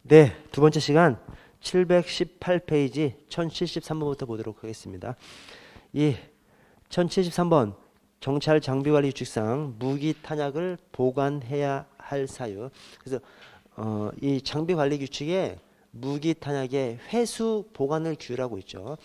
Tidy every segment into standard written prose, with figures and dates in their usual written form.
네, 두 번째 시간 718페이지 1073번부터 보도록 하겠습니다. 이 1073번 경찰 장비관리 규칙상 무기 탄약을 보관해야 할 사유. 그래서 이 장비관리 규칙에 무기 탄약의 회수 보관을 규율하고 있죠.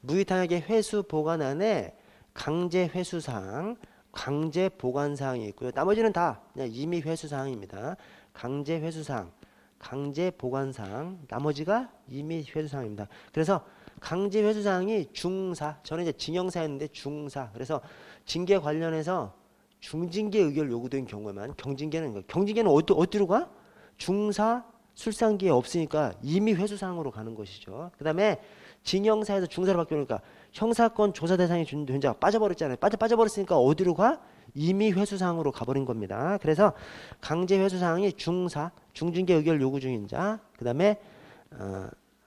무기 탄약의 회수 보관 안에 강제 회수 사항, 강제 보관 사항이 있고요. 나머지는 다 그냥 임의 회수 사항입니다. 강제 회수 사항, 강제 보관 사항, 나머지가 임의 회수 사항입니다. 그래서 강제 회수 사항이 중사, 저는 이제 징형사였는데 중사. 그래서 징계 관련해서 중징계 의결 요구된 경우에만 경징계는 어디로 가? 중사 술상기에 없으니까 임의 회수 사항으로 가는 것이죠. 그다음에 징형사에서 중사로 바뀌니까 형사건 조사 대상이 된 자가 빠져버렸잖아요. 빠져버렸으니까 어디로 가? 임의 회수 사항으로 가버린 겁니다. 그래서 강제 회수 사항이 중사, 중징계 의결 요구 중인 자, 그다음에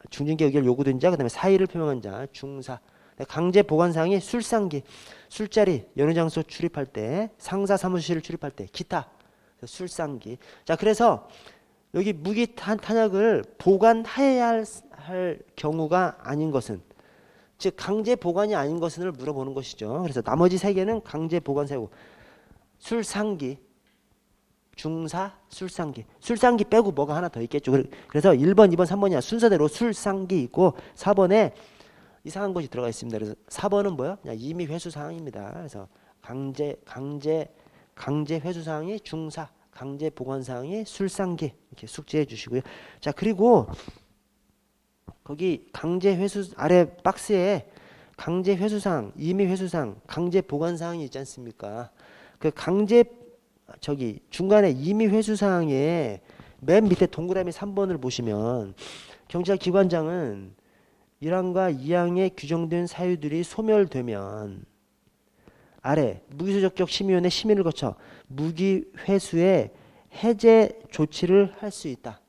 중징계 의결 요구된 자, 그다음에 사의를 표명한 자, 중사. 강제 보관 사항이 술상기, 술자리, 연휴 장소 출입할 때, 상사 사무실 출입할 때, 기타. 술상기. 자, 그래서 여기 무기 탄약을 보관해야 할 경우가 아닌 것은, 즉 강제 보관이 아닌 것을 물어보는 것이죠. 그래서 나머지 세 개는 강제 보관 사유. 술상기, 중사, 술상기. 술상기 빼고 뭐가 하나 더 있겠죠. 그래서 1번, 2번, 3번이야. 순서대로 술상기 있고 4번에 이상한 것이 들어가 있습니다. 그래서 4번은 뭐야? 그냥 임의 회수 사항입니다. 그래서 강제 회수 사항이 중사, 강제 보관 사항이 술상기. 이렇게 숙지해 주시고요. 자, 그리고 거기 강제 회수 아래 박스에 강제 회수 사항, 임의 회수 사항, 강제 보관 사항이 있지 않습니까? 그 중간에 임의 회수 사항에 맨 밑에 동그라미 3번을 보시면 경찰기관장은 1항과 2항에 규정된 사유들이 소멸되면 아래 무기소적격 심의위원회 심의를 거쳐 무기 회수의 해제 조치를 할 수 있다.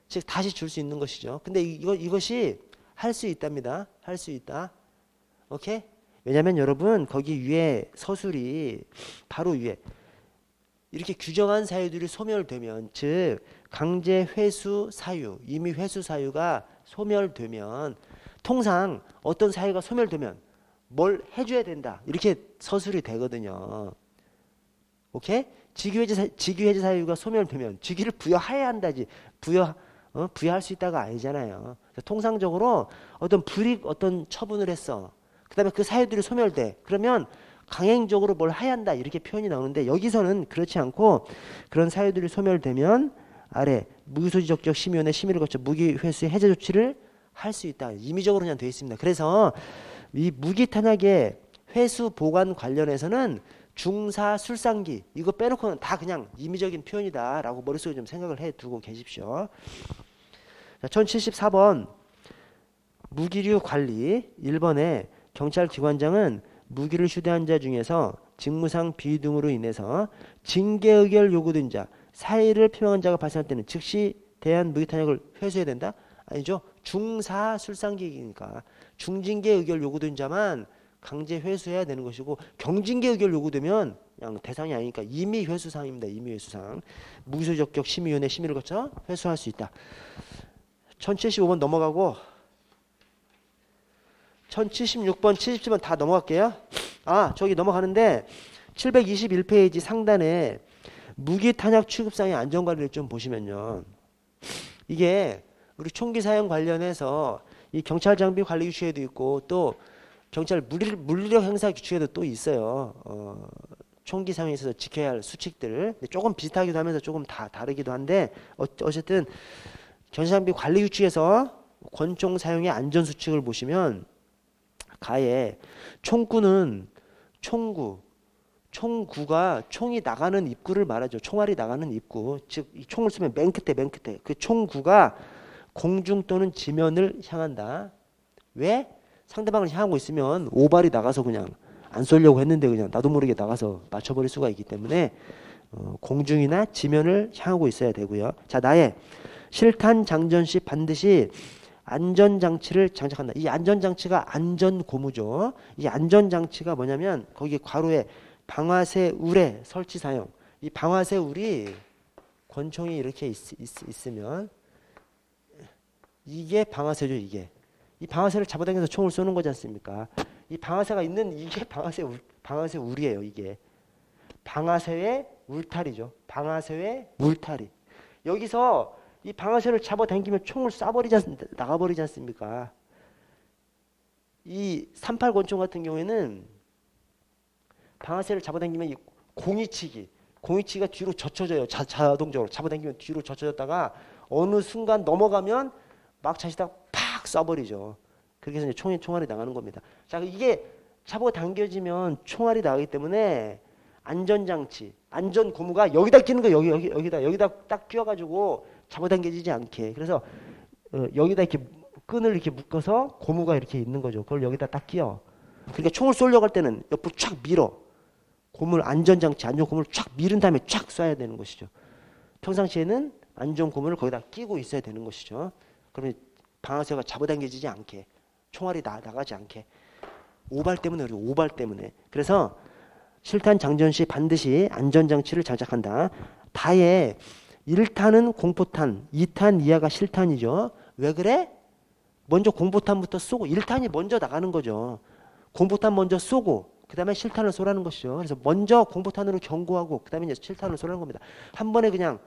즉 다시 줄 수 있는 것이죠. 근데 이것이 할 수 있답니다. 할 수 있다. 오케이? 왜냐면 여러분 거기 위에 서술이 바로 위에 이렇게 규정한 사유들이 소멸되면, 즉 강제 회수 사유, 임의 회수 사유가 소멸되면, 통상 어떤 사유가 소멸되면 뭘 해줘야 된다, 이렇게 서술이 되거든요. 오케이? 직위해제 사유가 소멸되면 직위를 부여해야 한다지, 부여할 수 있다가 아니잖아요. 통상적으로 어떤 처분을 했어. 그 다음에 그 사유들이 소멸돼. 그러면 강행적으로 뭘 해야 한다, 이렇게 표현이 나오는데 여기서는 그렇지 않고, 그런 사유들이 소멸되면 아래 무기소지적격 심의위원회 심의를 거쳐 무기 회수의 해제 조치를 할 수 있다. 임의적으로 그냥 되어 있습니다. 그래서 이 무기 탄약의 회수 보관 관련해서는 중사 술상기 이거 빼놓고는 다 그냥 임의적인 표현이다라고 머릿속에 좀 생각을 해 두고 계십시오. 자, 1074번 무기류 관리. 1번에 경찰기관장은 무기를 휴대한 자 중에서 직무상 비위 등으로 인해서 징계 의결 요구된 자, 사의를 표명한 자가 발생할 때는 즉시 대한 무기 탄약을 회수해야 된다? 아니죠. 중사 술상기니까 중징계 의결 요구된 자만 강제 회수해야 되는 것이고, 경징계 의결 요구되면 그냥 대상이 아니니까 임의 회수사항입니다. 임의 회수사항. 무기소적격 심의위원회 심의를 거쳐 회수할 수 있다. 1075번 넘어가고 1076번, 77번 다 넘어갈게요. 저기 넘어가는데 721페이지 상단에 무기 탄약 취급상의 안전관리를 좀 보시면요. 이게 우리 총기 사용 관련해서 이 경찰 장비 관리 규칙에도 있고, 또 경찰 물리력 행사 규칙에도 또 있어요. 총기 사용에 있어서 지켜야 할 수칙들. 조금 비슷하기도 하면서 조금 다 다르기도 한데, 어쨌든 경찰 장비 관리 규칙에서 권총 사용의 안전 수칙을 보시면 가에 총구는 총구가 총이 나가는 입구를 말하죠. 총알이 나가는 입구. 즉 이 총을 쓰면 맨 끝에 그 총구가 공중 또는 지면을 향한다. 왜? 상대방을 향하고 있으면 오발이 나가서 그냥 안 쏘려고 했는데 그냥 나도 모르게 나가서 맞춰버릴 수가 있기 때문에 공중이나 지면을 향하고 있어야 되고요. 자, 나의 실탄 장전 시 반드시 안전장치를 장착한다. 이 안전장치가 안전고무죠. 이 안전장치가 뭐냐면 거기 괄호에 방아쇠 울의 설치 사용. 이 방아쇠 울이 권총이 이렇게 있으면 이게 방아쇠죠. 이게 이 방아쇠를 잡아당겨서 총을 쏘는 거지 않습니까? 이 방아쇠가 있는 이게 방아쇠 울이에요. 이게 방아쇠의 울타리죠. 방아쇠의 울타리. 여기서 이 방아쇠를 잡아당기면 총을 나가버리지 않습니까? 이 38 권총 같은 경우에는 방아쇠를 잡아당기면 이 공이치기가 뒤로 젖혀져요. 자동적으로 잡아당기면 뒤로 젖혀졌다가 어느 순간 넘어가면 막 차시다가 팍 쏴버리죠. 그렇게 해서 이제 총알이 나가는 겁니다. 자, 이게 잡아당겨지면 총알이 나가기 때문에 안전장치, 안전고무가 여기다 끼는 거예요. 여기다 딱 끼워가지고 잡아당겨지지 않게. 그래서 여기다 이렇게 끈을 이렇게 묶어서 고무가 이렇게 있는 거죠. 그걸 여기다 딱 끼워. 그러니까 총을 쏘려고 할 때는 옆으로 촥 밀어. 안전고무를 촥 밀은 다음에 촥 쏴야 되는 것이죠. 평상시에는 안전고무를 거기다 끼고 있어야 되는 것이죠. 그러면 방아쇠가 잡아당겨지지 않게, 총알이 나가지 않게. 오발 때문에. 그래서 실탄 장전 시 반드시 안전장치를 장착한다. 다에 1탄은 공포탄, 2탄 이하가 실탄이죠. 왜 그래? 먼저 공포탄부터 쏘고 1탄이 먼저 나가는 거죠. 공포탄 먼저 쏘고 그 다음에 실탄을 쏘라는 것이죠. 그래서 먼저 공포탄으로 경고하고 그 다음에 이제 실탄을 쏘라는 겁니다. 한 번에 그냥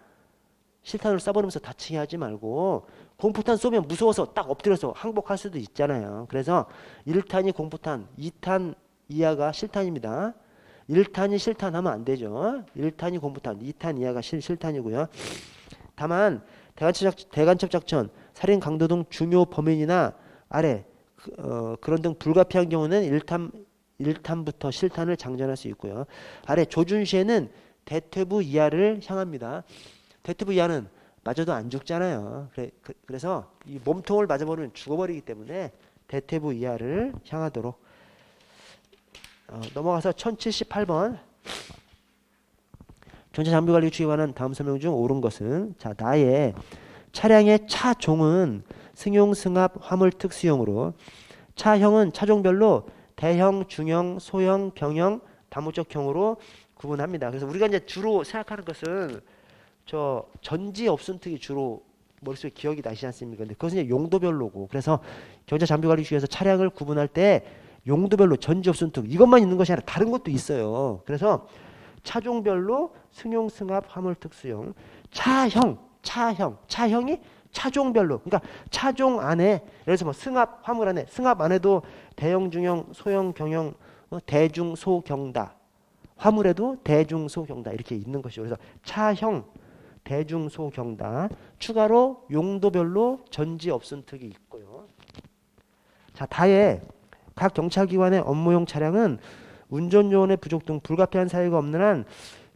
실탄으로 쏴버리면서 다치게 하지 말고 공포탄 쏘면 무서워서 딱 엎드려서 항복할 수도 있잖아요. 그래서 1탄이 공포탄, 2탄 이하가 실탄입니다. 1탄이 실탄하면 안 되죠. 1탄이 공포탄, 2탄 이하가 실탄이고요. 다만 대간첩 작전, 살인 강도 등 중요 범인이나 아래 그런 등 불가피한 경우는 1탄부터 실탄을 장전할 수 있고요. 아래 조준 시에는 대퇴부 이하를 향합니다. 대퇴부 이하는 맞아도 안 죽잖아요. 그래서 이 몸통을 맞아버리면 죽어버리기 때문에 대퇴부 이하를 향하도록. 넘어가서 1078번 전차 장비 관리 규칙에 관한 다음 설명 중 옳은 것은, 자, 나의 차량의 차종은 승용, 승합, 화물 특수형으로, 차형은 차종별로 대형, 중형, 소형, 경형, 다목적형으로 구분합니다. 그래서 우리가 이제 주로 생각하는 것은 저 전지 업순특이 주로 머릿속에 기억이 나시지 않습니까? 근데 그것은 이제 용도별로고, 그래서 경차 장비 관리 규칙에서 차량을 구분할 때 용도별로 전지 업순특 이것만 있는 것이 아니라 다른 것도 있어요. 그래서 차종별로 승용, 승합, 화물 특수형, 차형이 차종별로, 그러니까 차종 안에 예를 들어서 뭐 승합, 화물 안에, 승합 안에도 대형, 중형, 소형, 경형, 대중, 소, 경다, 화물에도 대중, 소, 경다 이렇게 있는 것이죠. 그래서 차형, 대중, 소, 경다, 추가로 용도별로 전지 업순특이 있고요. 자, 다에 각 경찰기관의 업무용 차량은 운전요원의 부족 등 불가피한 사유가 없는 한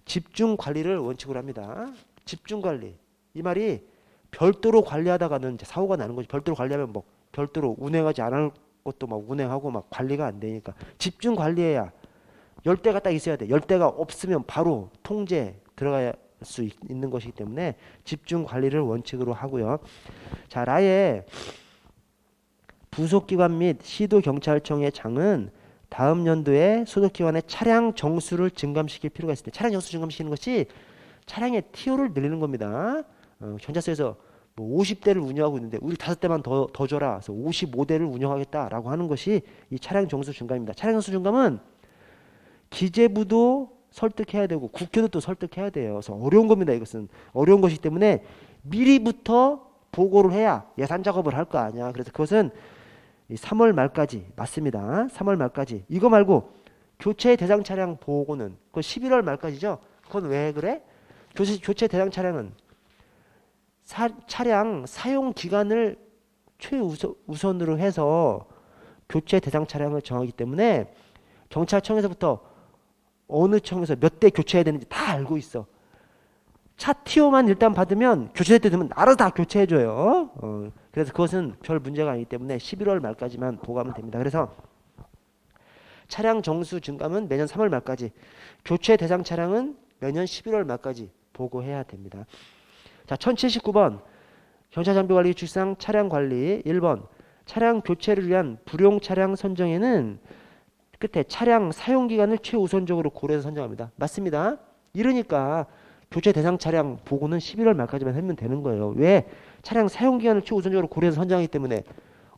집중 관리를 원칙으로 합니다. 집중 관리. 이 말이 별도로 관리하다가는 이제 사고가 나는 거죠. 별도로 관리하면 뭐 별도로 운행하지 않을 것도 막 운행하고 막 관리가 안 되니까 집중 관리해야 열대가 딱 있어야 돼. 열대가 없으면 바로 통제 들어갈 수 있는 것이기 때문에 집중 관리를 원칙으로 하고요. 자, 라의 부속기관 및 시도경찰청의 장은 다음 연도에 소속기관의 차량 정수를 증감시킬 필요가 있습니다. 차량 정수 증감시키는 것이 차량의 TO를 늘리는 겁니다. 경찰서에서 뭐 50대를 운영하고 있는데 우리 5대만 더 줘라. 그래서 55대를 운영하겠다라고 하는 것이 이 차량 정수 증감입니다. 차량 정수 증감은 기재부도 설득해야 되고 국회도 또 설득해야 돼요. 그래서 어려운 겁니다. 이것은 어려운 것이기 때문에 미리부터 보고를 해야 예산 작업을 할 거 아니야. 그래서 그것은 3월 말까지 맞습니다. 3월 말까지. 이거 말고 교체 대상 차량 보고는 그건 11월 말까지죠. 그건 왜 그래? 교체 대상 차량은 차량 사용 기간을 최우선으로 해서 교체 대상 차량을 정하기 때문에 경찰청에서부터 어느 청에서 몇 대 교체해야 되는지 다 알고 있어. 차 TO만 일단 받으면 교체될 때 되면 알아서 다 교체해줘요. 그래서 그것은 별 문제가 아니기 때문에 11월 말까지만 보고하면 됩니다. 그래서 차량 정수 증감은 매년 3월 말까지, 교체 대상 차량은 매년 11월 말까지 보고해야 됩니다. 자, 1079번 경차장비관리 규칙상 차량 관리 1번 차량 교체를 위한 불용 차량 선정에는 끝에 차량 사용기간을 최우선적으로 고려해서 선정합니다. 맞습니다. 이러니까 교체 대상 차량 보고는 11월 말까지만 하면 되는 거예요. 왜? 차량 사용 기간을 최우선적으로 고려해서 선정하기 때문에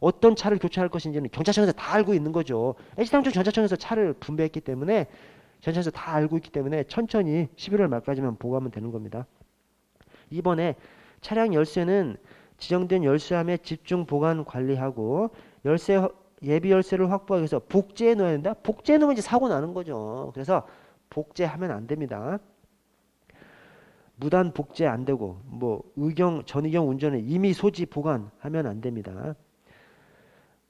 어떤 차를 교체할 것인지는 경찰청에서 다 알고 있는 거죠. 애시당초 경찰청에서 차를 분배했기 때문에 경찰청에서 다 알고 있기 때문에 천천히 11월 말까지만 보고하면 되는 겁니다. 이번에 차량 열쇠는 지정된 열쇠함에 집중 보관 관리하고 열쇠 예비 열쇠를 확보하기 위해서 복제해 놓아야 된다. 복제해 놓으면 이제 사고 나는 거죠. 그래서 복제하면 안 됩니다. 무단 복제 안 되고 뭐 전의경 운전에 임의 소지 보관하면 안 됩니다.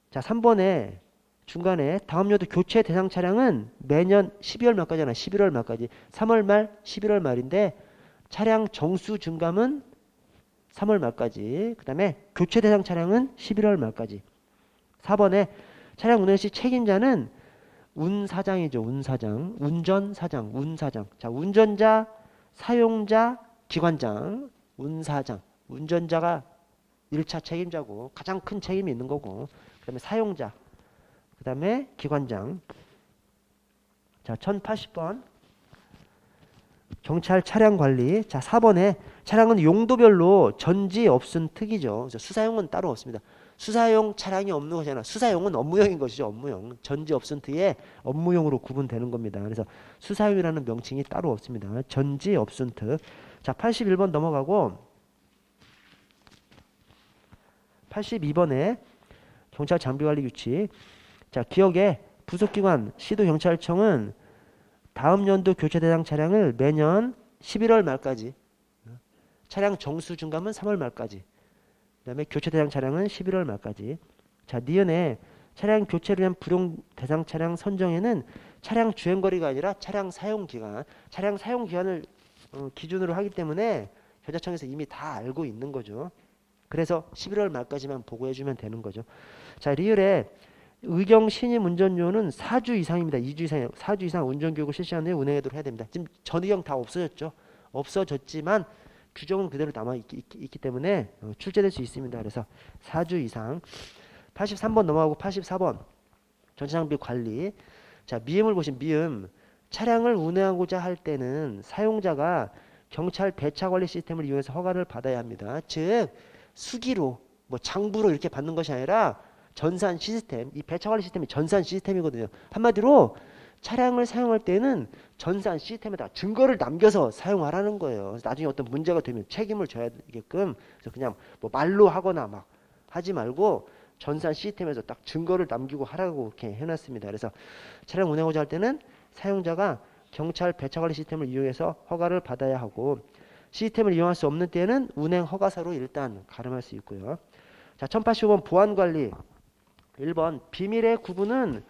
자, 3번에 중간에 다음 연도 교체 대상 차량은 매년 12월 말까지잖아. 11월 말까지. 3월 말, 11월 말인데 차량 정수 증감은 3월 말까지. 그 다음에 교체 대상 차량은 11월 말까지. 4번에 차량 운행 시 책임자는 운사장이죠. 운사장. 운전사장. 운사장. 자, 운전자, 사용자, 기관장, 운사장. 운전자가 1차 책임자고 가장 큰 책임이 있는 거고 그 다음에 사용자, 그 다음에 기관장. 자, 1080번 경찰 차량 관리. 자, 4번에 차량은 용도별로 전지 없은 특이죠. 수사용은 따로 없습니다. 수사용 차량이 없는 것이 수사용은 업무용인 것이죠. 업무용. 전지 없은 특에 업무용으로 구분되는 겁니다. 그래서 수사용이라는 명칭이 따로 없습니다. 전지 없은 특. 자, 81번 넘어가고 82번에 경찰 장비관리 규칙. 자, 기억에 부속기관 시도경찰청은 다음 연도 교체 대상 차량을 매년 11월 말까지, 차량 정수 증감은 3월 말까지, 그 다음에 교체 대상 차량은 11월 말까지. 자, 니은에 차량 교체를 위한 불용 대상 차량 선정에는 차량 주행거리가 아니라 차량 사용기간, 차량 사용기간을 기준으로 하기 때문에 경찰청에서 이미 다 알고 있는 거죠. 그래서 11월 말까지만 보고해주면 되는 거죠. 자, 리을에 의경 신임 운전료는 4주 이상입니다. 2주 이상, 4주 이상 운전교육을 실시한 후에 운행하도록 해야 됩니다. 지금 전의경 다 없어졌죠. 없어졌지만 규정은 그대로 남아있기 때문에 출제될 수 있습니다. 그래서 4주 이상. 83번 넘어가고 84번 전차장비 관리. 자, 미음을 보시면 미음. 차량을 운행하고자 할 때는 사용자가 경찰 배차관리 시스템을 이용해서 허가를 받아야 합니다. 즉 수기로 뭐 장부로 이렇게 받는 것이 아니라 전산 시스템, 이 배차관리 시스템이 전산 시스템이거든요. 한마디로 차량을 사용할 때는 전산 시스템에다 증거를 남겨서 사용하라는 거예요. 나중에 어떤 문제가 되면 책임을 져야 되게끔. 그래서 그냥 뭐 말로 하거나 막 하지 말고 전산 시스템에서 딱 증거를 남기고 하라고 이렇게 해놨습니다. 그래서 차량 운행하고자 할 때는 사용자가 경찰 배차관리 시스템을 이용해서 허가를 받아야 하고 시스템을 이용할 수 없는 때에는 운행 허가사로 일단 가름할 수 있고요. 자, 1085번 보안관리. 1번 비밀의 구분은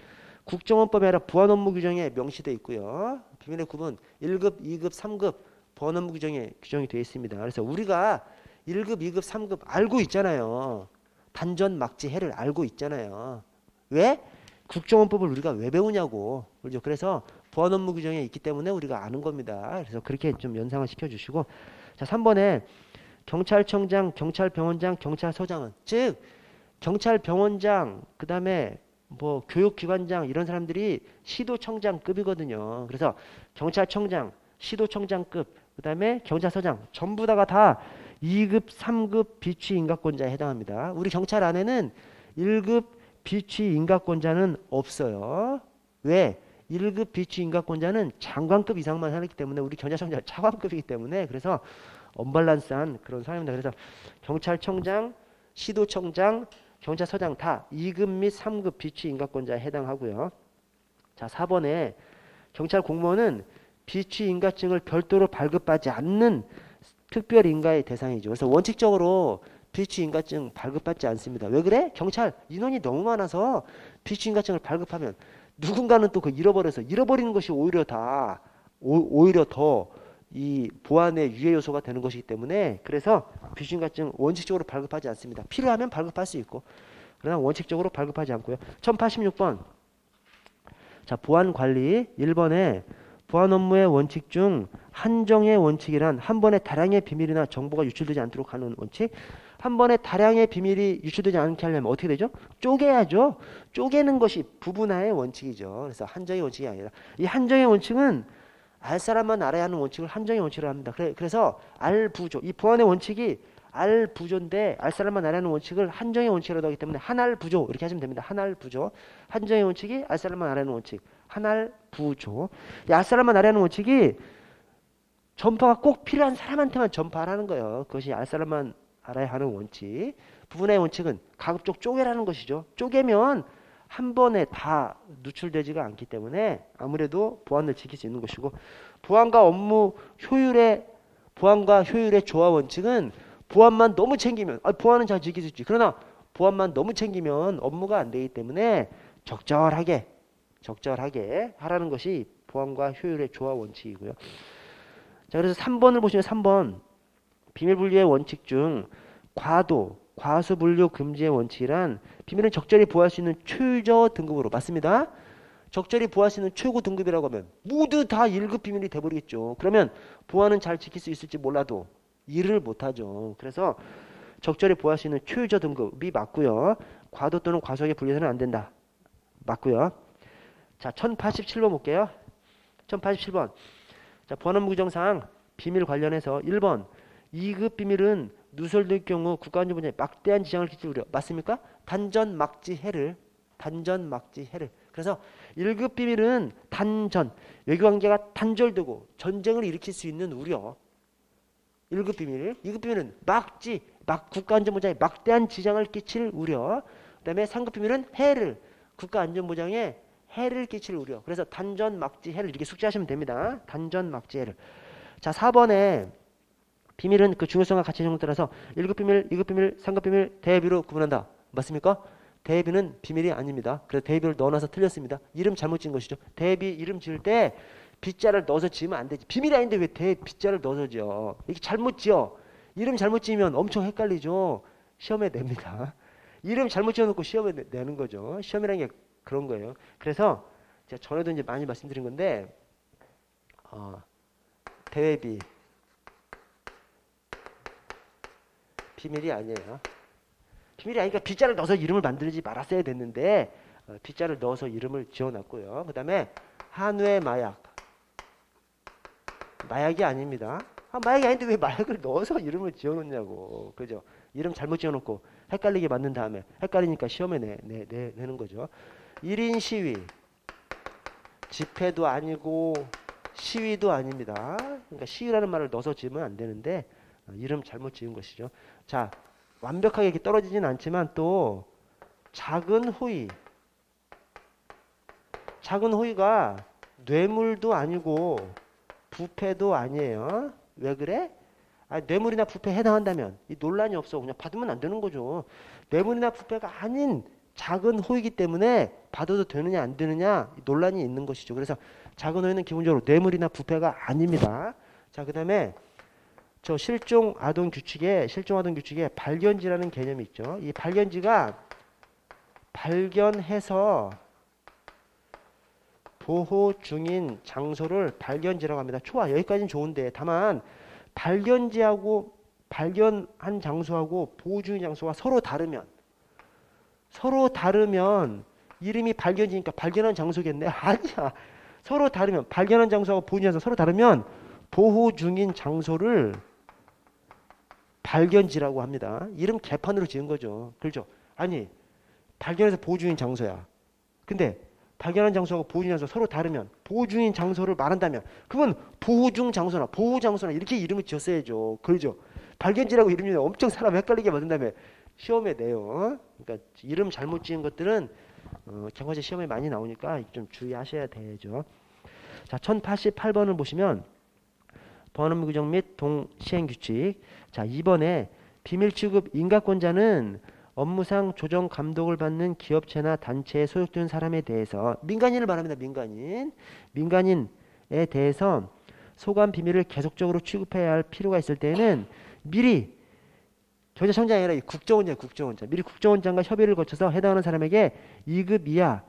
국정원법에 아니라 보안 업무 규정에 명시되어 있고요. 비밀의 구분 1급, 2급, 3급 보안 업무 규정에 규정이 되어 있습니다. 그래서 우리가 1급, 2급, 3급 알고 있잖아요. 단전 막지해를 알고 있잖아요. 왜? 국정원법을 우리가 왜 배우냐고. 그렇죠? 그래서 보안 업무 규정에 있기 때문에 우리가 아는 겁니다. 그래서 그렇게 좀 연상을 시켜주시고. 자, 3번에 경찰청장, 경찰병원장, 경찰서장은 즉 경찰병원장, 그 다음에 뭐 교육기관장 이런 사람들이 시도청장급이거든요. 그래서 경찰청장, 시도청장급, 그 다음에 경찰서장 전부 다가 다 2급, 3급 비취 인가권자에 해당합니다. 우리 경찰 안에는 1급 비취 인가권자는 없어요. 왜? 1급 비취 인가권자는 장관급 이상만 하기 때문에 우리 경찰청장 차관급이기 때문에 그래서 언밸런스한 그런 상황입니다. 그래서 경찰청장, 시도청장, 경찰서장 다 2급 및 3급 비취 인가권자에 해당하고요. 자, 4번에 경찰 공무원은 비취 인가증을 별도로 발급받지 않는 특별 인가의 대상이죠. 그래서 원칙적으로 비취 인가증 발급받지 않습니다. 왜 그래? 경찰 인원이 너무 많아서 비취 인가증을 발급하면 누군가는 또 그 잃어버리는 것이 오히려 더 이 보안의 유해 요소가 되는 것이기 때문에 그래서 비취 인가증 원칙적으로 발급하지 않습니다. 필요하면 발급할 수 있고 그러나 원칙적으로 발급하지 않고요. 1086번 자, 보안 관리 1번에 보안 업무의 원칙 중 한정의 원칙이란 한 번에 다량의 비밀이나 정보가 유출되지 않도록 하는 원칙. 한 번에 다량의 비밀이 유출되지 않게 하려면 어떻게 되죠? 쪼개야죠. 쪼개는 것이 부분화의 원칙이죠. 그래서 한정의 원칙이 아니라 이 한정의 원칙은 알 사람만 알아야 하는 원칙을 한정의 원칙으로 합니다. 그래서 알부조 이 보안의 원칙이 알 부조인데 알 사람만 알아는 원칙을 한정의 원칙이라고 하기 때문에 한알 부조 이렇게 하시면 됩니다. 한알 부조. 한정의 원칙이 알 사람만 알아는 원칙. 한알 부조. 이 알 사람만 알아는 원칙이 전파가 꼭 필요한 사람한테만 전파하라는 거예요. 그것이 알 사람만 알아야 하는 원칙. 부분의 원칙은 가급적 쪼개라는 것이죠. 쪼개면 한 번에 다 누출되지가 않기 때문에 아무래도 보안을 지킬 수 있는 것이고, 보안과 업무 효율의 조화 원칙은 보안만 너무 챙기면 보안은 잘 지킬 수 있지. 그러나 보안만 너무 챙기면 업무가 안 되기 때문에 적절하게 하라는 것이 보안과 효율의 조화 원칙이고요. 자, 그래서 3번을 보시면 3번 비밀 분리의 원칙 중 과수 분류 금지의 원칙이란 비밀은 적절히 보호할 수 있는 최저 등급으로 맞습니다. 적절히 보호할 수 있는 최고 등급이라고 하면 모두 다 1급 비밀이 돼버리겠죠. 그러면 보안은 잘 지킬 수 있을지 몰라도 일을 못하죠. 그래서 적절히 보호할 수 있는 최저 등급이 맞고요. 과도 또는 과소하게 분리해서는 안 된다. 맞고요. 자, 1087번 볼게요. 1087번. 자, 보안업무 규정상 비밀 관련해서 1번 2급 비밀은 누설될 경우 국가안전보장에 막대한 지장을 끼칠 우려. 맞습니까? 단전 막지 해를. 그래서 1급 비밀은 외교관계가 단절되고 전쟁을 일으킬 수 있는 우려. 1급 비밀. 2급 비밀은 국가안전보장에 막대한 지장을 끼칠 우려. 그 다음에 3급 비밀은 국가안전보장에 해를 끼칠 우려. 그래서 단전 막지 해를 이렇게 숙지하시면 됩니다. 단전 막지 해를. 자, 4번에 비밀은 그 중요성과 가치 정도에 따라서 1급 비밀, 2급 비밀, 3급 비밀 대비로 구분한다. 맞습니까? 대비는 비밀이 아닙니다. 그래서 대비를 넣어놔서 틀렸습니다. 이름 잘못 지은 것이죠. 대비 이름 지을 때 빗자를 넣어서 지으면 안 되지. 비밀이 아닌데 왜 빗자를 넣어서 지어? 이게 잘못 지어. 이름 잘못 지으면 엄청 헷갈리죠. 시험에 냅니다. 이름 잘못 지어놓고 시험에 내는 거죠. 시험이라는 게 그런 거예요. 그래서 제가 전에도 이제 많이 말씀드린 건데 대외비 비밀이 아니에요. 비밀이 아니니까 빗자를 넣어서 이름을 만들지 말았어야 됐는데 빗자를 넣어서 이름을 지어놨고요. 그 다음에 한우의 마약이 아닙니다. 마약이 아닌데 왜 마약을 넣어서 이름을 지어놓냐고. 그죠? 이름 잘못 지어놓고 헷갈리게 만든 다음에 헷갈리니까 시험에 내는 거죠. 1인 시위 집회도 아니고 시위도 아닙니다. 그러니까 시위라는 말을 넣어서 지으면 안 되는데 이름 잘못 지은 것이죠. 자, 완벽하게 이렇게 떨어지진 않지만 또 작은 호의가 뇌물도 아니고 부패도 아니에요. 왜 그래? 뇌물이나 부패에 해당한다면 이 논란이 없어. 그냥 받으면 안 되는 거죠. 뇌물이나 부패가 아닌 작은 호의기 때문에 받아도 되느냐 안 되느냐 논란이 있는 것이죠. 그래서 작은 호의는 기본적으로 뇌물이나 부패가 아닙니다. 자, 그 다음에 저 실종 아동 규칙에 발견지라는 개념이 있죠. 이 발견지가 발견해서 보호 중인 장소를 발견지라고 합니다. 좋아, 여기까지는 좋은데 다만 발견지하고 발견한 장소하고 보호 중인 장소가 서로 다르면 이름이 발견지니까 발견한 장소겠네. 아니야. 서로 다르면 발견한 장소하고 보호 중인 장소 서로 다르면 보호 중인 장소를 발견지라고 합니다. 이름 개판으로 지은 거죠. 그렇죠? 아니, 발견해서 보호 중인 장소야. 근데 발견한 장소하고 보호 중인 장소 서로 다르면 보호 중인 장소를 말한다면 그건 보호 장소나 이렇게 이름을 지었어야죠. 그렇죠? 발견지라고 이름이 엄청 사람 헷갈리게 만든 다음에 시험에 내요. 그러니까 이름 잘못 지은 것들은 경과제 시험에 많이 나오니까 좀 주의하셔야 되죠. 자, 1088번을 보시면 보안업무 규정 및 동시행규칙. 자, 2번에 비밀 취급 인가권자는 업무상 조정 감독을 받는 기업체나 단체에 소속된 사람에 대해서 민간인을 말합니다. 민간인에 대해서 소관 비밀을 계속적으로 취급해야 할 필요가 있을 때에는 미리 경찰청장이 아니라 국정원장 미리 국정원장과 협의를 거쳐서 해당하는 사람에게 2급 이하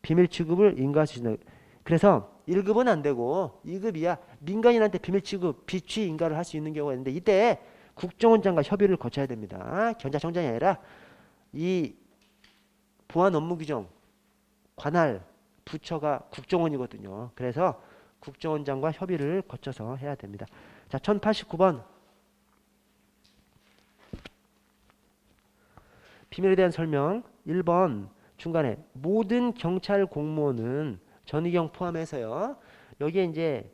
비밀 취급을 인가할 수 있는. 그래서 1급은 안 되고 2급 이하 민간인한테 비밀 취급 비취 인가를 할 수 있는 경우가 있는데 이때 국정원장과 협의를 거쳐야 됩니다. 경찰청장이 아니라 이 보안 업무 규정 관할 부처가 국정원이거든요. 그래서 국정원장과 협의를 거쳐서 해야 됩니다. 자, 1089번 비밀에 대한 설명. 1번 중간에 모든 경찰 공무원은 전의경 포함해서요. 여기에 이제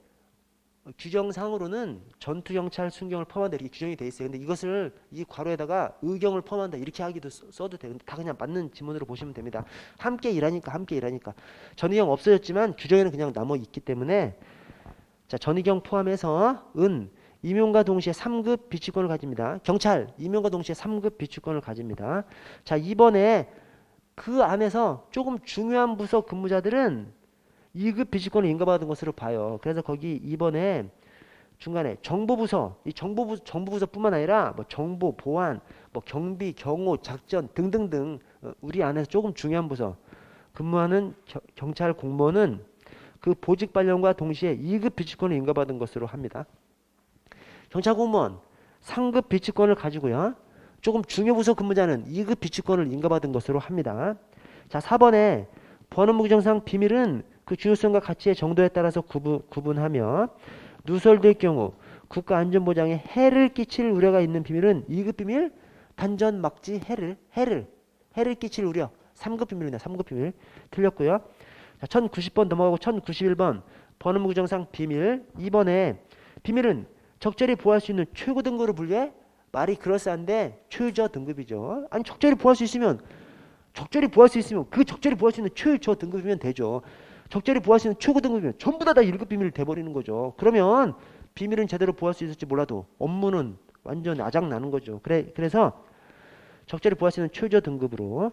규정상으로는 전투경찰 순경을 포함한다 이렇게 규정이 돼 있어요. 근데 이것을 이 괄호에다가 의경을 포함한다 이렇게 하기도 써도 돼요. 다 그냥 맞는 지문으로 보시면 됩니다. 함께 일하니까 함께 일하니까. 전의경 없어졌지만 규정에는 그냥 남아 있기 때문에 자 전의경 포함해서 은 임용과 동시에 3급 비치권을 가집니다. 경찰 임용과 동시에 3급 비치권을 가집니다. 자 이번에 그 안에서 조금 중요한 부서 근무자들은 2급 비치권을 인가받은 것으로 봐요. 그래서 거기 2번에 중간에 정보부서, 이 정보부서뿐만 아니라 뭐 정보, 보안, 뭐 경비, 경호, 작전 등등등 우리 안에서 조금 중요한 부서 근무하는 경찰 공무원은 그 보직 발령과 동시에 2급 비치권을 인가받은 것으로 합니다. 경찰 공무원 상급 비치권을 가지고요. 조금 중요부서 근무자는 2급 비치권을 인가받은 것으로 합니다. 자, 4번에 보안업무 규정상 비밀은 그 중요성과 가치의 정도에 따라서 구분하며 누설될 경우 국가안전보장에 해를 끼칠 우려가 있는 비밀은 2급 비밀, 단전 막지 해를 끼칠 우려 3급 비밀이네. 3급 비밀 틀렸고요. 자, 1090번 넘어가고 1091번 보안업무 규정상 비밀 2번에 비밀은 적절히 보호할 수 있는 최고 등급으로 분류해. 말이 그럴싸한데 최저 등급이죠. 아니 적절히 보호할 수 있으면 그 적절히 보호할 수 있는 최저 등급이면 되죠. 적절히 보호할 수 있는 최고 등급이면 전부 다 1급 비밀이 돼버리는 거죠. 그러면 비밀은 제대로 보호할 수 있을지 몰라도 업무는 완전 아작나는 거죠. 그래서 적절히 보호할 수 있는 최저 등급으로.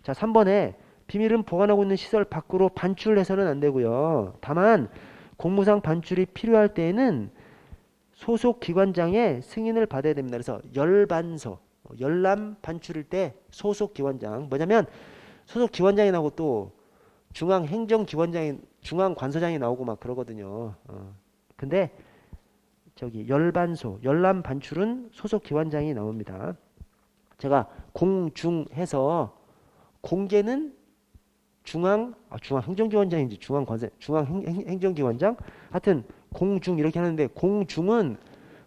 자 3번에 비밀은 보관하고 있는 시설 밖으로 반출해서는 안 되고요. 다만 공무상 반출이 필요할 때에는 소속 기관장의 승인을 받아야 됩니다. 그래서 열람 반출일 때 소속 기관장 뭐냐면 소속 기관장이 나오고 또 중앙관서장이 나오고 막 그러거든요. 근데 저기 열람 반출은 소속 기관장이 나옵니다. 제가 공중해서 공개는 중앙행정기관장인지 중앙행정기관장 하여튼 공중 이렇게 하는데 공중은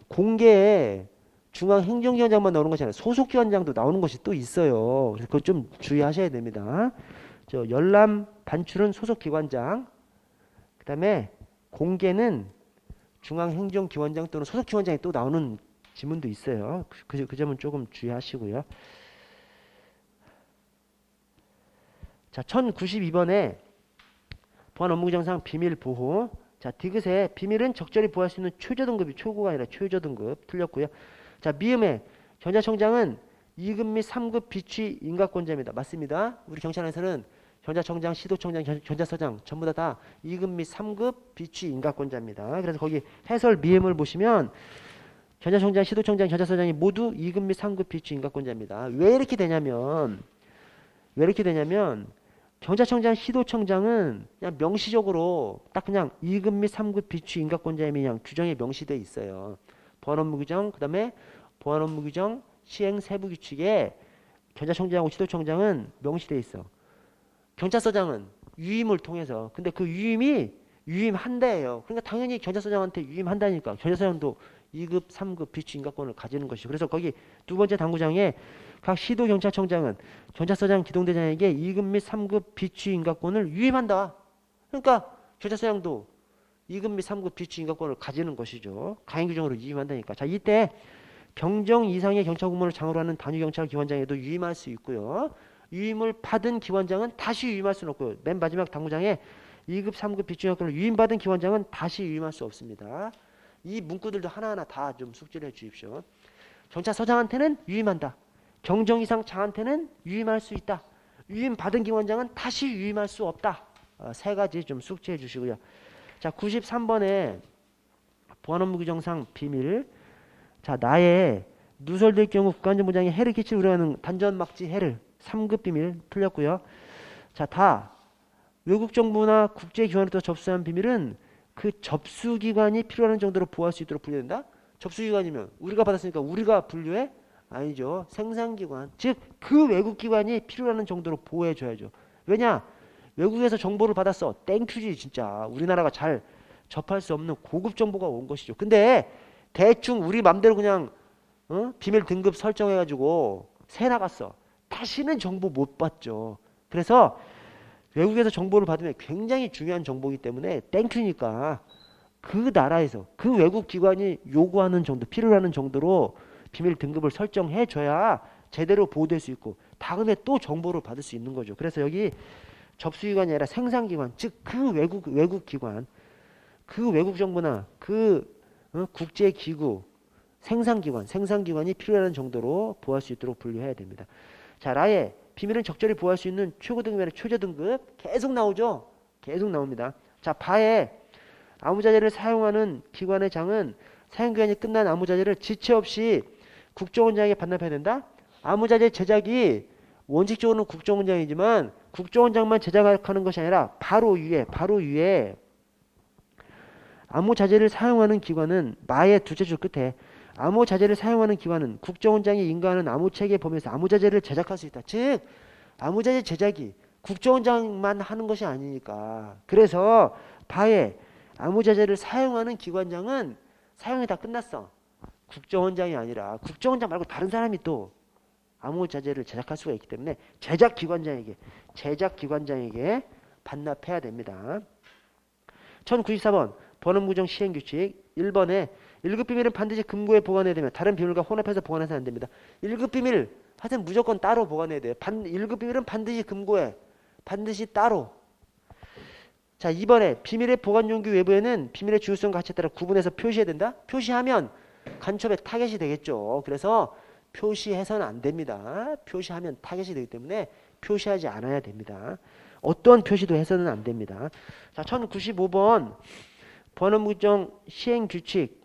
공개에 중앙행정기관장만 나오는 것이 아니라 소속기관장도 나오는 것이 또 있어요. 그래서 그거 좀 주의하셔야 됩니다. 열람 반출은 소속기관장, 그 다음에 공개는 중앙행정기관장 또는 소속기관장이 또 나오는 지문도 있어요. 그 점은 조금 주의하시고요. 자, 1092번에 보안업무규정상 비밀보호. 자, 디귿에 비밀은 적절히 보호할 수 있는 최저등급이 최고가 아니라 최저등급 틀렸고요. 자, 미음에 경찰청장은 2급 및 3급 비취 인가권자입니다. 맞습니다. 우리 경찰에서는 경찰청장, 시도청장, 경찰서장 전부 다 2급 및 3급 비취 인가권자입니다. 그래서 거기 해설 미음을 보시면 경찰청장, 시도청장, 경찰서장이 모두 2급 및 3급 비취 인가권자입니다. 왜 이렇게 되냐면 경찰청장, 시도청장은 그냥 명시적으로 딱 그냥 2급 및 3급 비취 인가권자임이 그냥 규정에 명시되어 있어요. 보안업무규정, 그 다음에 보안업무규정 시행 세부 규칙에 경찰청장하고 시도청장은 명시되어 있어. 경찰서장은 유임을 통해서. 근데 그 유임이 유임한다예요. 그러니까 당연히 경찰서장한테 유임한다니까 경찰서장도 2급, 3급 비취 인가권을 가지는 것이죠. 그래서 거기 두 번째 당구장에 각 시도경찰청장은 경찰서장 기동대장에게 2급 및 3급 비취 인가권을 유임한다. 그러니까 경찰서장도 2급 및 3급 비취 인가권을 가지는 것이죠. 가행규정으로 유임한다니까. 자, 이때 병정 이상의 경찰 공무원을 장으로 하는 단위경찰기관장에도 유임할 수 있고요. 유임을 받은 기관장은 다시 유임할 수는 없고요. 맨 마지막 당구장에 2급, 3급 비취 인가권을 유임받은 기관장은 다시 유임할 수 없습니다. 이 문구들도 하나하나 다 좀 숙지를 해 주십시오. 경찰서장한테는 유임한다. 경정 이상 장한테는 유임할 수 있다. 유임받은 기관장은 다시 유임할 수 없다. 세 가지 좀 숙지해 주시고요. 자, 93번에 보안업무규정상 비밀. 자, 나의 누설될 경우 국가안전보장에 해를 끼칠 우려하는 단전막지 해를 3급 비밀 틀렸고요. 자, 다 외국 정부나 국제기관으로부터 접수한 비밀은 그 접수기관이 필요한 정도로 보호할 수 있도록 분류된다. 접수기관이면 우리가 받았으니까 우리가 분류해? 아니죠. 생산기관, 즉 그 외국기관이 필요한 정도로 보호해줘야죠. 왜냐? 외국에서 정보를 받았어. 땡큐지 진짜. 우리나라가 잘 접할 수 없는 고급 정보가 온 것이죠. 근데 대충 우리 맘대로 그냥 비밀 등급 설정해가지고 새 나갔어. 다시는 정보 못 받죠. 그래서 외국에서 정보를 받으면 굉장히 중요한 정보이기 때문에 땡큐니까 그 나라에서 그 외국 기관이 요구하는 정도, 필요로 하는 정도로 비밀 등급을 설정해 줘야 제대로 보호될 수 있고 다음에 또 정보를 받을 수 있는 거죠. 그래서 여기 접수기관이 아니라 생산기관, 즉 그 외국 기관, 그 외국 정부나 그 국제기구, 생산기관이 필요한 정도로 보호할 수 있도록 분류해야 됩니다. 자, 라에 비밀은 적절히 보호할 수 있는 최고 등급이 아니라 최저 등급 계속 나오죠. 계속 나옵니다. 자, 바에 아무자재를 사용하는 기관의 장은 사용기간이 끝난 아무자재를 지체 없이 국정원장에게 반납해야 된다. 아무자재 제작이 원칙적으로는 국정원장이지만 국정원장만 제작하는 것이 아니라 바로 위에 아무자재를 사용하는 기관은 마의 두째 줄 끝에 아무자재를 사용하는 기관은 국정원장이 인가하는 아무체계 범위에서 아무자재를 제작할 수 있다. 즉 아무자재 제작이 국정원장만 하는 것이 아니니까. 그래서 바에 아무자재를 사용하는 기관장은 사용이 다 끝났어. 국정원장이 아니라 국정원장 말고 다른 사람이 또 아무자재를 제작할 수가 있기 때문에 제작기관장에게 반납해야 됩니다. 1094번 번원무정 시행규칙 1번에 1급 비밀은 반드시 금고에 보관해야 되며 다른 비밀과 혼합해서 보관해서는 안 됩니다. 1급 비밀 하여튼 무조건 따로 보관해야 돼요. 1급 비밀은 반드시 금고에 반드시 따로. 자, 2번에 비밀의 보관 용기 외부에는 비밀의 주요성 가치에 따라 구분해서 표시해야 된다. 표시하면 간첩의 타겟이 되겠죠. 그래서 표시해서는 안 됩니다. 표시하면 타겟이 되기 때문에 표시하지 않아야 됩니다. 어떤 표시도 해서는 안 됩니다. 자, 1095번 번원무정 시행규칙.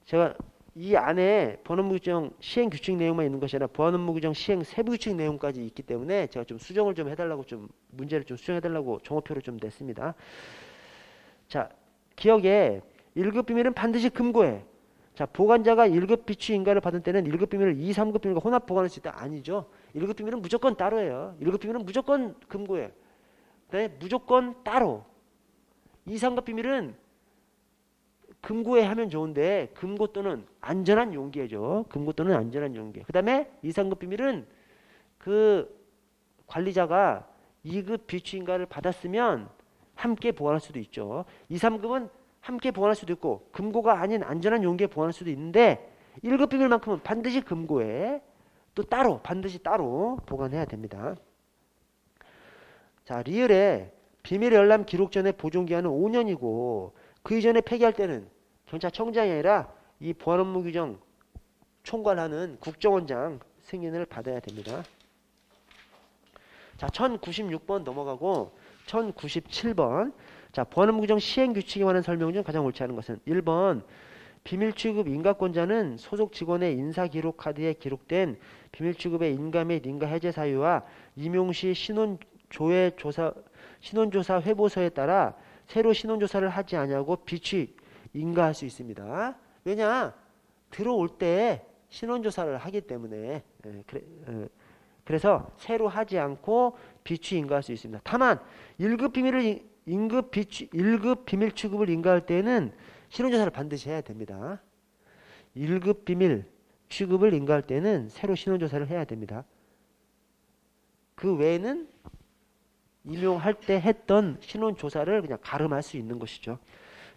제가 이 안에 번원무정 시행규칙 내용만 있는 것이 아니라 번원무정 시행 세부규칙 내용까지 있기 때문에 제가 좀 수정을 좀 해달라고 문제를 좀 수정해달라고 정오표를 좀 냈습니다. 자, 기억에 1급 비밀은 반드시 금고에. 자, 보관자가 1급 비취 인가를 받은 때는 1급 비밀을 2, 3급 비밀과 혼합 보관할 수 있다? 아니죠. 1급 비밀은 무조건 따로예요. 1급 비밀은 무조건 금고에. 네, 무조건 따로. 2, 3급 비밀은 금고에 하면 좋은데 금고 또는 안전한 용기죠. 금고 또는 안전한 용기. 그 다음에 2, 3급 비밀은 그 관리자가 2급 비취 인가를 받았으면 함께 보관할 수도 있죠. 2, 3급은 함께 보관할 수도 있고 금고가 아닌 안전한 용기에 보관할 수도 있는데 1급 비밀만큼은 반드시 금고에 또 따로 반드시 따로 보관해야 됩니다. 자, 리을에 비밀 열람 기록 전에 보존기한은 5년이고 그 이전에 폐기할 때는 경찰청장이 아니라 이 보안업무 규정 총괄하는 국정원장 승인을 받아야 됩니다. 자, 1096번 넘어가고 1097번. 자, 보안업무 규정 시행 규칙에 관한 설명 중 가장 옳지 않은 것은 1번 비밀 취급 인가권자는 소속 직원의 인사 기록 카드에 기록된 비밀 취급의 인가 및 인가 해제 사유와 임용시 신원조사 회보서에 따라 새로 신원조사를 하지 아니하고 비취 인가할 수 있습니다. 왜냐? 들어올 때 신원조사를 하기 때문에 그래서 새로 하지 않고 비취 인가할 수 있습니다. 다만 1급 비밀 취급을 인가할 때는 신원조사를 반드시 해야 됩니다. 1급 비밀 취급을 인가할 때는 새로 신원조사를 해야 됩니다. 그 외에는 임용할 때 했던 신원조사를 그냥 가름할 수 있는 것이죠.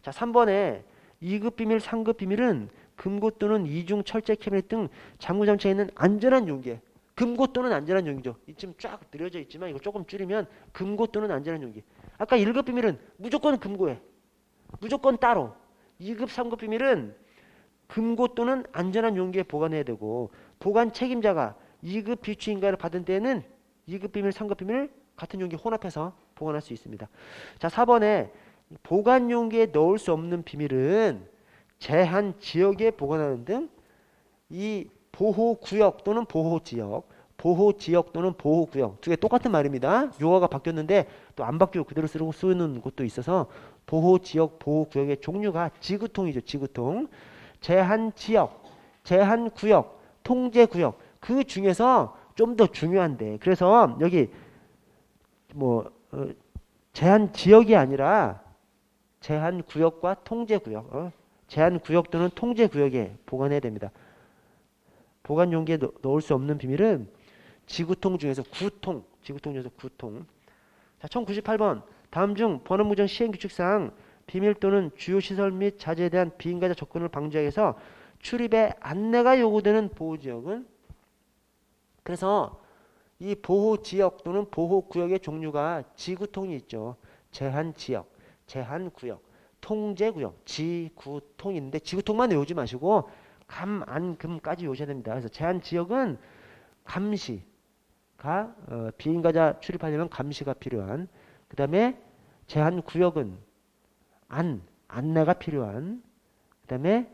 자, 3번에 2급 비밀, 3급 비밀은 금고 또는 이중 철제 캐비넷 등 장구장치에 있는 안전한 용기. 금고 또는 안전한 용기죠. 지금 쫙 늘려져 있지만 이거 조금 줄이면 금고 또는 안전한 용기. 아까 1급 비밀은 무조건 금고에. 무조건 따로. 2급, 3급 비밀은 금고 또는 안전한 용기에 보관해야 되고 보관 책임자가 2급 비취 인가를 받은 때에는 2급 비밀, 3급 비밀을 같은 용기 혼합해서 보관할 수 있습니다. 자, 4번에 보관 용기에 넣을 수 없는 비밀은 제한 지역에 보관하는 등 이 보호구역 또는 보호지역 또는 보호구역 두 개 똑같은 말입니다. 용어가 바뀌었는데 또 안 바뀌고 그대로 쓰는 곳도 있어서 보호지역, 보호구역의 종류가 지구통이죠. 지구통. 제한지역, 제한구역, 통제구역 그 중에서 좀 더 중요한데 그래서 여기 제한지역이 아니라 제한구역과 통제구역 제한구역 또는 통제구역에 보관해야 됩니다. 보관 용기에 넣을 수 없는 비밀은 지구통 중에서 구통, 지구통 중에서 구통. 자, 1098번. 다음 중 번호무정 시행규칙상 비밀 또는 주요 시설 및 자재에 대한 비인가자 접근을 방지하기 위해서 출입에 안내가 요구되는 보호지역은? 그래서 이 보호지역 또는 보호구역의 종류가 지구통이 있죠. 제한지역, 제한구역, 통제구역, 지구통이 있는데 지구통만 외우지 마시고 감, 안, 금까지 외우셔야 됩니다. 그래서 제한지역은 감시가 비인가자 출입하려면 감시가 필요한, 그 다음에 제한구역은 안내가 필요한, 그 다음에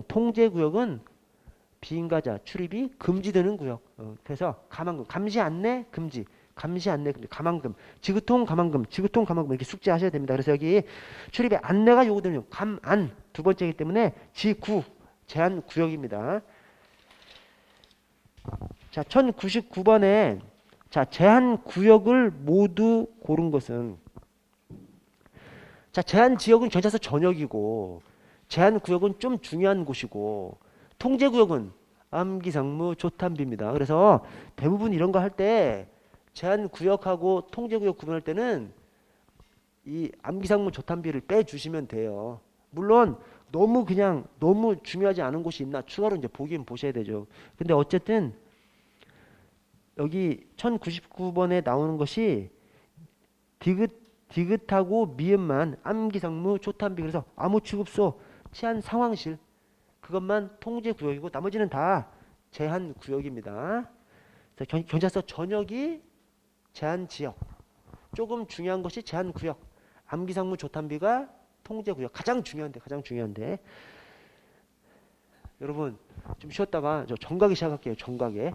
통제구역은 비인가자 출입이 금지되는 구역. 그래서 가만금, 감시 안내 금지, 감시 안내 금지, 가만금, 지구통 가만금, 지구통 가만금 이렇게 숙지하셔야 됩니다. 그래서 여기 출입에 안내가 요구되는 감안 두 번째이기 때문에 지구 제한 구역입니다. 자, 1099번에 자, 제한 구역을 모두 고른 것은, 자, 제한 지역은 경찰서 전역이고 제한 구역은 좀 중요한 곳이고 통제구역은 암기상무 조탄비입니다. 그래서 대부분 이런 거 할 때 제한구역하고 통제구역 구분할 때는 이 암기상무 조탄비를 빼주시면 돼요. 물론 너무 그냥 너무 중요하지 않은 곳이 있나 추가로 이제 보긴 보셔야 되죠. 근데 어쨌든 여기 1099번에 나오는 것이 디귿하고 미음만 암기상무 조탄비, 그래서 아무 취급소 치안 상황실 그것만 통제구역이고 나머지는 다 제한구역입니다. 경찰서 전역이 제한지역, 조금 중요한 것이 제한구역, 암기상무 조탄비가 통제구역, 가장 중요한데 여러분 좀 쉬었다가 저 정각에 시작할게요. 정각에